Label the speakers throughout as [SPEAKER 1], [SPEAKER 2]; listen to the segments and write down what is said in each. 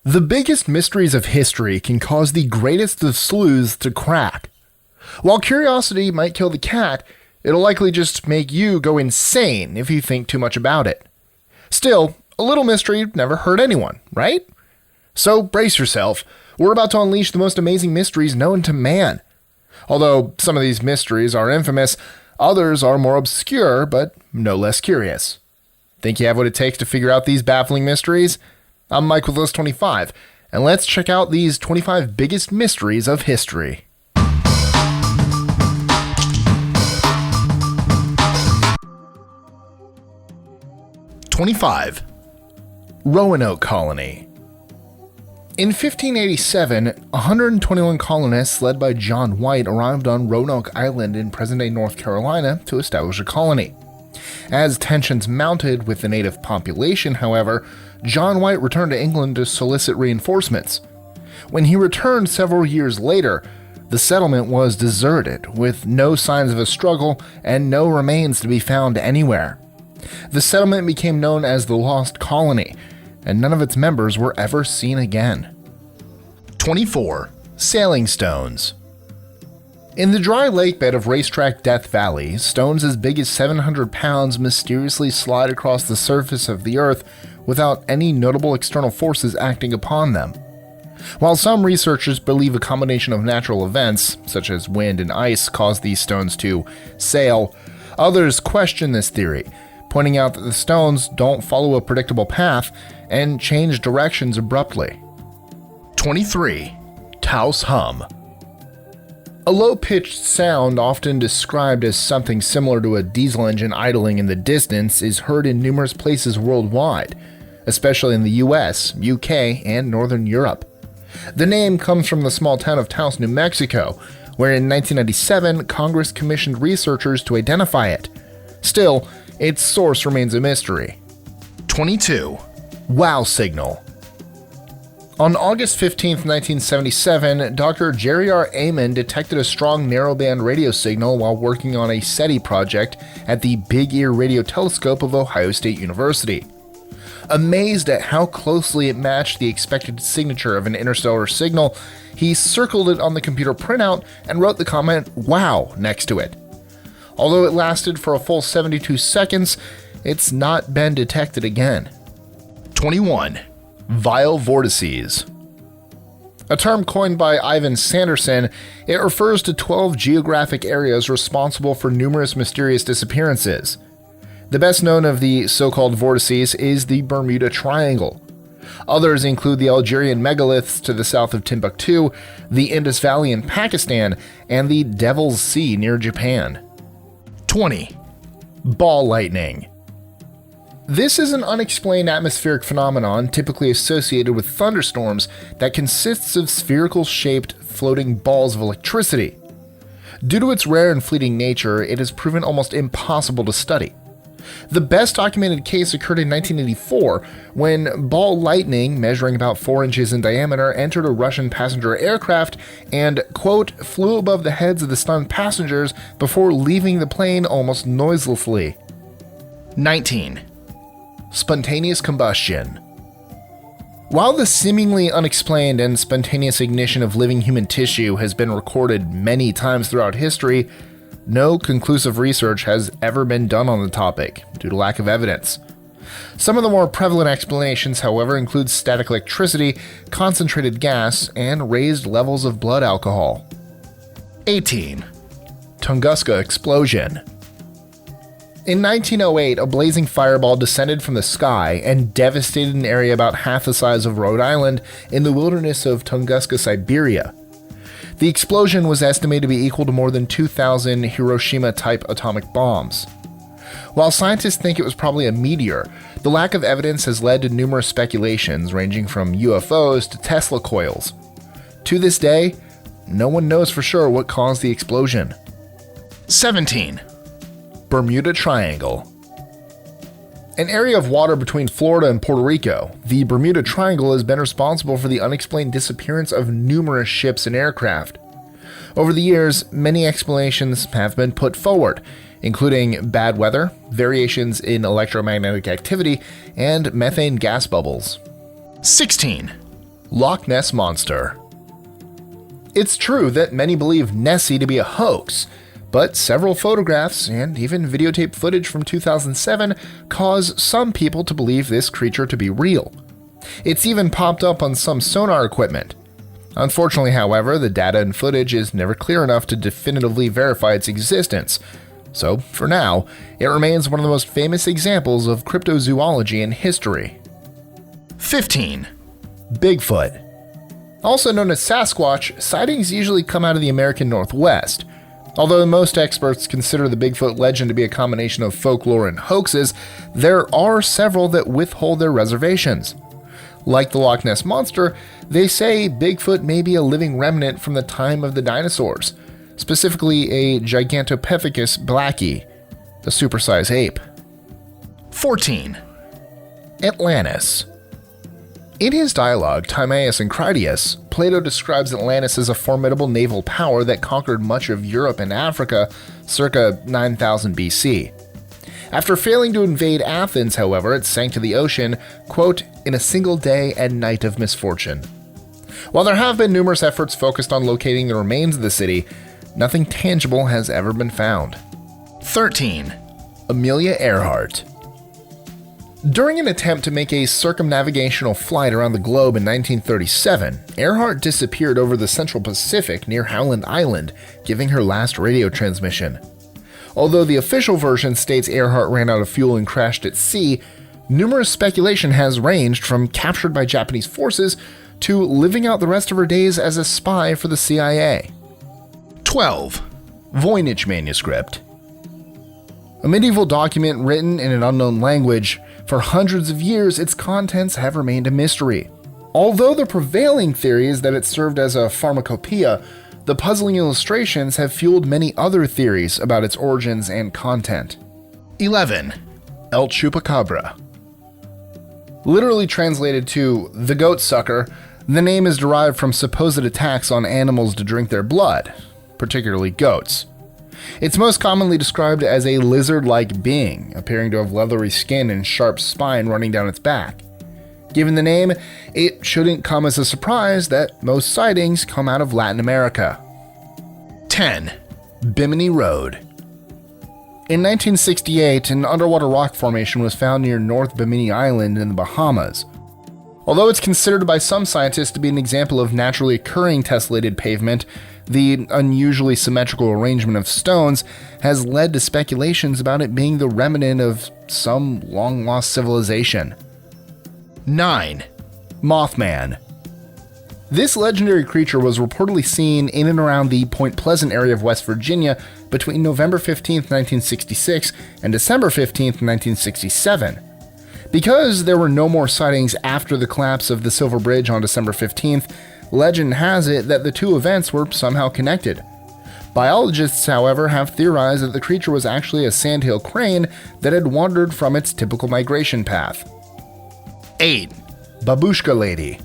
[SPEAKER 1] The biggest mysteries of history can cause the greatest of sleuths to crack. While curiosity might kill the cat, it'll likely just make you go insane if you think too much about it. Still, a little mystery never hurt anyone, right? So brace yourself, we're about to unleash the most amazing mysteries known to man. Although some of these mysteries are infamous, others are more obscure but no less curious. Think you have what it takes to figure out these baffling mysteries? I'm Mike with List 25, and let's check out these 25 biggest mysteries of history. #25. Roanoke Colony. In 1587, 121 colonists led by John White arrived on Roanoke Island in present-day North Carolina to establish a colony. As tensions mounted with the native population, however, John White returned to England to solicit reinforcements. When he returned several years later, the settlement was deserted, with no signs of a struggle and no remains to be found anywhere. The settlement became known as the Lost Colony, and none of its members were ever seen again. 24. Sailing stones. In the dry lake bed of racetrack Death Valley, stones as big as 700 pounds mysteriously slide across the surface of the earth without any notable external forces acting upon them. While some researchers believe a combination of natural events, such as wind and ice, caused these stones to sail, others question this theory, pointing out that the stones don't follow a predictable path and change directions abruptly. 23. Taos Hum. A low-pitched sound, often described as something similar to a diesel engine idling in the distance, is heard in numerous places worldwide, especially in the US, UK, and Northern Europe. The name comes from the small town of Taos, New Mexico, where in 1997 Congress commissioned researchers to identify it. Still, its source remains a mystery. 22. Wow signal. On August 15, 1977, Dr. Jerry R. Amon detected a strong narrowband radio signal while working on a SETI project at the Big Ear Radio Telescope of Ohio State University. Amazed at how closely it matched the expected signature of an interstellar signal, he circled it on the computer printout and wrote the comment "Wow" next to it. Although it lasted for a full 72 seconds, it's not been detected again. 21. Vile Vortices. A term coined by Ivan Sanderson, it refers to 12 geographic areas responsible for numerous mysterious disappearances. The best known of the so-called vortices is the Bermuda Triangle. Others include the Algerian megaliths to the south of Timbuktu, the Indus Valley in Pakistan, and the Devil's Sea near Japan. 20. Ball lightning. This is an unexplained atmospheric phenomenon typically associated with thunderstorms that consists of spherical-shaped floating balls of electricity. Due to its rare and fleeting nature, it has proven almost impossible to study. The best documented case occurred in 1984 when ball lightning, measuring about 4 inches in diameter, entered a Russian passenger aircraft and, quote, flew above the heads of the stunned passengers before leaving the plane almost noiselessly. 19. Spontaneous combustion. While the seemingly unexplained and spontaneous ignition of living human tissue has been recorded many times throughout history, no conclusive research has ever been done on the topic due to lack of evidence. Some of the more prevalent explanations, however, include static electricity, concentrated gas, and raised levels of blood alcohol. 18. Tunguska explosion. In 1908, a blazing fireball descended from the sky and devastated an area about half the size of Rhode Island in the wilderness of Tunguska, Siberia. The explosion was estimated to be equal to more than 2,000 Hiroshima-type atomic bombs. While scientists think it was probably a meteor, the lack of evidence has led to numerous speculations ranging from UFOs to Tesla coils. To this day, no one knows for sure what caused the explosion. 17. Bermuda Triangle. An area of water between Florida and Puerto Rico, the Bermuda Triangle has been responsible for the unexplained disappearance of numerous ships and aircraft. Over the years, many explanations have been put forward, including bad weather, variations in electromagnetic activity, and methane gas bubbles. 16. Loch Ness Monster. It's true that many believe Nessie to be a hoax, but several photographs and even videotape footage from 2007 cause some people to believe this creature to be real. It's even popped up on some sonar equipment. Unfortunately, however, the data and footage is never clear enough to definitively verify its existence. So, for now, it remains one of the most famous examples of cryptozoology in history. 15. Bigfoot. Also known as Sasquatch, sightings usually come out of the American Northwest. Although most experts consider the Bigfoot legend to be a combination of folklore and hoaxes, there are several that withhold their reservations. Like the Loch Ness Monster, they say Bigfoot may be a living remnant from the time of the dinosaurs, specifically a Gigantopithecus blackie, a supersized ape. 14. Atlantis. In his dialogue, Timaeus and Critias, Plato describes Atlantis as a formidable naval power that conquered much of Europe and Africa circa 9000 BC. After failing to invade Athens, however, it sank to the ocean, quote, in a single day and night of misfortune. While there have been numerous efforts focused on locating the remains of the city, nothing tangible has ever been found. 13. Amelia Earhart. During an attempt to make a circumnavigational flight around the globe in 1937, Earhart disappeared over the Central Pacific near Howland Island, giving her last radio transmission. Although the official version states Earhart ran out of fuel and crashed at sea, numerous speculation has ranged from captured by Japanese forces to living out the rest of her days as a spy for the CIA. 12. Voynich Manuscript. A medieval document written in an unknown language. For hundreds of years, its contents have remained a mystery. Although the prevailing theory is that it served as a pharmacopoeia, the puzzling illustrations have fueled many other theories about its origins and content. 11. El Chupacabra. Literally translated to the goat sucker, the name is derived from supposed attacks on animals to drink their blood, particularly goats. It's most commonly described as a lizard-like being, appearing to have leathery skin and sharp spine running down its back. Given the name, it shouldn't come as a surprise that most sightings come out of Latin America. 10. Bimini Road. In 1968, an underwater rock formation was found near North Bimini Island in the Bahamas. Although it's considered by some scientists to be an example of naturally occurring tessellated pavement, the unusually symmetrical arrangement of stones has led to speculations about it being the remnant of some long-lost civilization. 9. Mothman. This legendary creature was reportedly seen in and around the Point Pleasant area of West Virginia between November 15, 1966 and December 15, 1967. Because there were no more sightings after the collapse of the Silver Bridge on December 15th, legend has it that the two events were somehow connected. Biologists, however, have theorized that the creature was actually a sandhill crane that had wandered from its typical migration path. 8. Babushka Lady.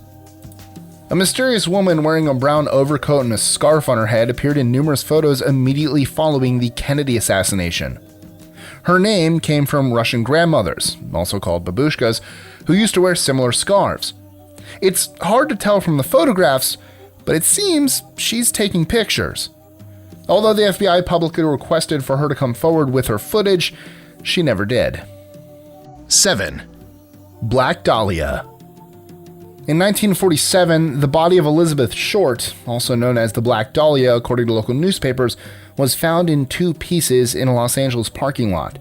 [SPEAKER 1] A mysterious woman wearing a brown overcoat and a scarf on her head appeared in numerous photos immediately following the Kennedy assassination. Her name came from Russian grandmothers, also called babushkas, who used to wear similar scarves. It's hard to tell from the photographs, but it seems she's taking pictures. Although the FBI publicly requested for her to come forward with her footage, she never did. 7. Black Dahlia. In 1947, the body of Elizabeth Short, also known as the Black Dahlia according to local newspapers, was found in 2 pieces in a Los Angeles parking lot.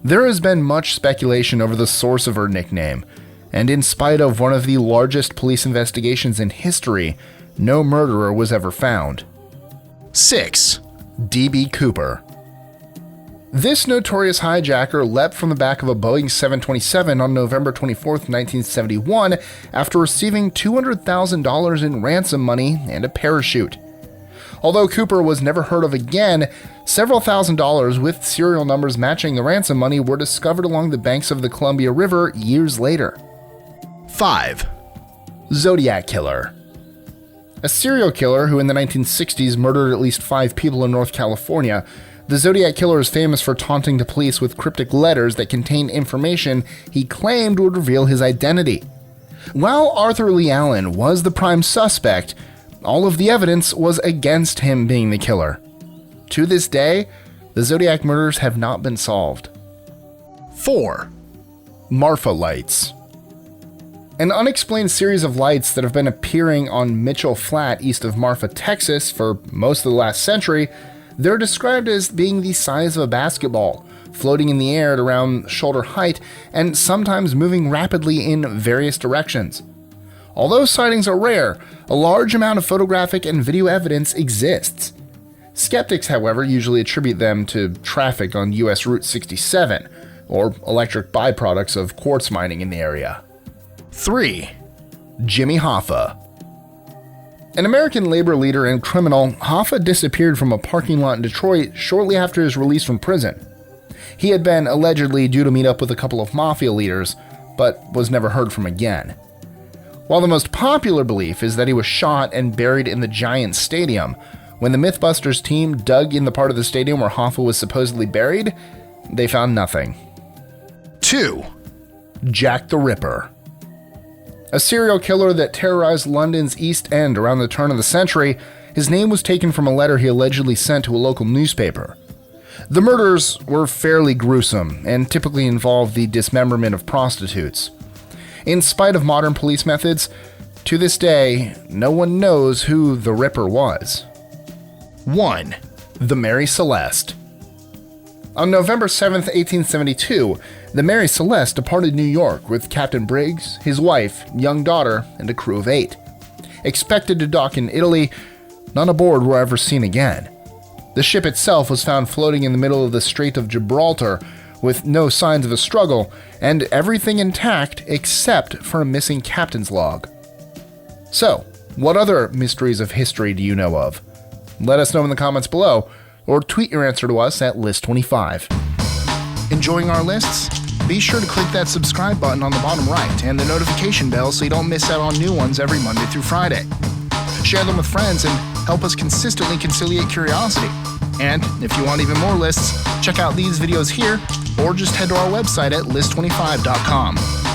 [SPEAKER 1] There has been much speculation over the source of her nickname, and in spite of one of the largest police investigations in history, no murderer was ever found. 6. D.B. Cooper. This notorious hijacker leapt from the back of a Boeing 727 on November 24, 1971, after receiving $200,000 in ransom money and a parachute. Although Cooper was never heard of again, several $1,000s with serial numbers matching the ransom money were discovered along the banks of the Columbia River years later. 5. Zodiac Killer. A serial killer who in the 1960s murdered at least 5 people in North California, the Zodiac Killer is famous for taunting the police with cryptic letters that contain information he claimed would reveal his identity. While Arthur Lee Allen was the prime suspect, all of the evidence was against him being the killer. To this day, the Zodiac murders have not been solved. 4. Marfa Lights. An unexplained series of lights that have been appearing on Mitchell Flat east of Marfa, Texas for most of the last century. They're described as being the size of a basketball, floating in the air at around shoulder height, and sometimes moving rapidly in various directions. Although sightings are rare, a large amount of photographic and video evidence exists. Skeptics, however, usually attribute them to traffic on US Route 67, or electric byproducts of quartz mining in the area. 3. Jimmy Hoffa. An American labor leader and criminal, Hoffa disappeared from a parking lot in Detroit shortly after his release from prison. He had been allegedly due to meet up with a couple of mafia leaders, but was never heard from again. While the most popular belief is that he was shot and buried in the Giants Stadium, when the Mythbusters team dug in the part of the stadium where Hoffa was supposedly buried, they found nothing. 2. Jack the Ripper. A serial killer that terrorized London's East End around the turn of the century, his name was taken from a letter he allegedly sent to a local newspaper. The murders were fairly gruesome and typically involved the dismemberment of prostitutes. In spite of modern police methods, to this day, no one knows who the Ripper was. 1. The Mary Celeste. On November 7, 1872, the Mary Celeste departed New York with Captain Briggs, his wife, young daughter, and a crew of 8. Expected to dock in Italy, none aboard were ever seen again. The ship itself was found floating in the middle of the Strait of Gibraltar, with no signs of a struggle, and everything intact except for a missing captain's log. So, what other mysteries of history do you know of? Let us know in the comments below, or tweet your answer to us at List25. Enjoying our lists? Be sure to click that subscribe button on the bottom right and the notification bell so you don't miss out on new ones every Monday through Friday. Share them with friends and help us consistently conciliate curiosity. And if you want even more lists, check out these videos here or just head to our website at list25.com.